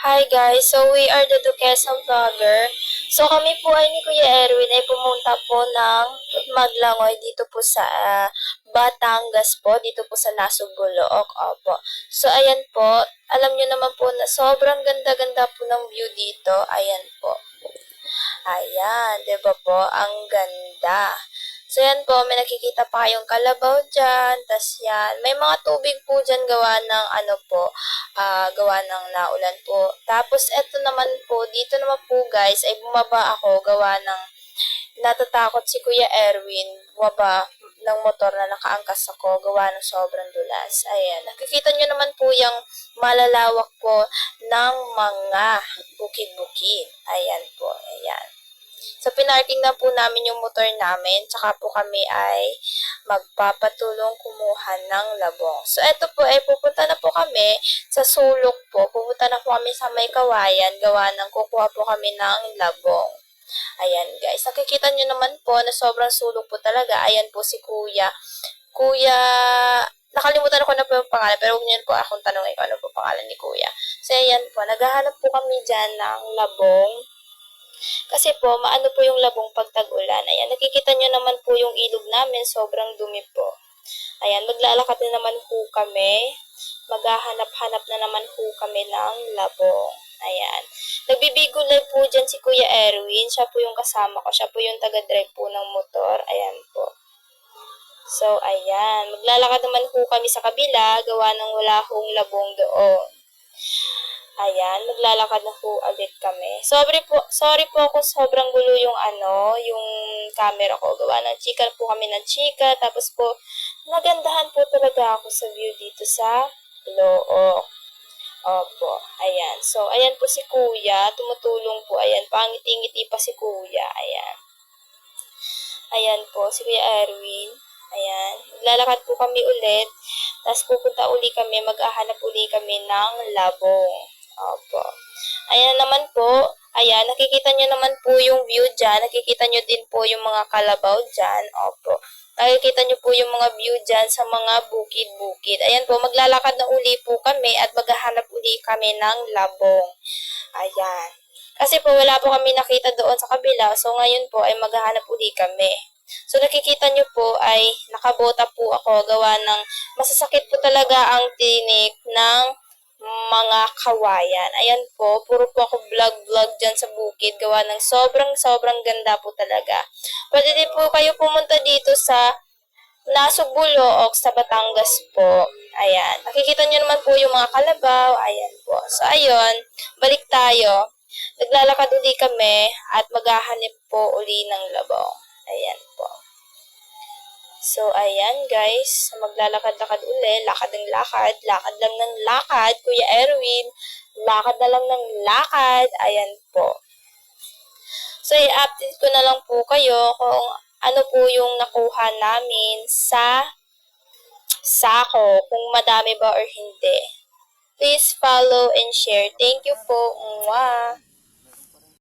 Hi guys, so we are the Duquesne Vlogger. So kami po ay ni Kuya Erwin ay pumunta po ng Maglangoy dito po sa Batangas po, dito po sa Nasugbulook. Opo. So ayan po, alam nyo naman po na sobrang ganda-ganda po ng view dito. Ayan po. Ayan, 'di ba po? Ang ganda. So, yan po, may nakikita pa kayong kalabaw dyan, tas yan, may mga tubig po dyan gawa ng ano po, gawa ng naulan po. Tapos, eto naman po, dito naman po guys, ay bumaba ako gawa ng natatakot si Kuya Erwin, bumaba ng motor na nakaangkas ako, gawa ng sobrang dulas. Ayan, nakikita nyo naman po yung malalawak po ng mga bukid-bukid. Ayan po, ayan. So, pinarking na po namin yung motor namin, tsaka po kami ay magpapatulong kumuha ng labong. So, eto po ay pupunta na po kami sa sulok po. Pupunta na po kami sa may kawayan, gawa ng kukuha po kami ng labong. Ayan guys, nakikita nyo naman po na sobrang sulok po talaga. Ayan po si Kuya. Kuya, nakalimutan ko na po yung pangalan, pero huwag niyo po akong tanongin kung ano po pangalan ni Kuya. So, ayan po, naghahanap po kami dyan ng labong. Kasi po, maano po yung labong pag tag-ulan. Ayan, nakikita nyo naman po yung ilog namin, sobrang dumi po. Ayan, maglalakad na naman po kami. Maghahanap-hanap na naman po kami ng labong. Ayan. Nagbibigo live po dyan si Kuya Erwin. Siya po yung kasama ko. Siya po yung taga-drive po ng motor. Ayan po. So, ayan. Maglalakad naman po kami sa kabila. Gawa ng wala hong labong doon. Ayan, maglalakad na po ulit kami. Sorry po kung sobrang gulo yung yung camera ko. Gawa ng chika po kami ng chika. Tapos po, nagandahan po talaga ako sa view dito sa Look. Opo, ayan. So, ayan po si Kuya. Tumutulong po. Ayan, pangiti-ngiti pa si Kuya. Ayan. Ayan po, si Kuya Erwin. Ayan. Lalakad po kami ulit. Tapos pupunta uli kami, maghahanap uli kami ng labong. Opo. Ayan naman po. Ayan, nakikita nyo naman po yung view dyan. Nakikita nyo din po yung mga kalabaw dyan. Opo. Nakikita nyo po yung mga view dyan sa mga bukid-bukid. Ayan po, maglalakad na uli po kami at maghahanap uli kami ng labong. Ayan. Kasi po wala po kami nakita doon sa kabila. So ngayon po ay maghahanap uli kami. So nakikita nyo po ay nakabota po ako gawa ng masasakit po talaga ang tinik ng mga kawayan. Ayan po, puro po ako vlog-vlog dyan sa bukid gawa ng sobrang ganda po talaga. Pwede din po kayo pumunta dito sa Nasugbulook sa Batangas po. Ayan. Nakikita nyo naman po yung mga kalabaw. Ayan po. So, ayun. Balik tayo. Naglalakad uli kami at maghahanap po uli ng labaw. Ayan po. So, ayan guys. Maglalakad-lakad uli. Lakad ng lakad. Lakad lang ng lakad. Kuya Erwin. Lakad na lang ng lakad. Ayan po. So, i-update ko na lang po kayo kung ano po yung nakuha namin sa sako, kung madami ba or hindi. Please follow and share. Thank you po. Mwah!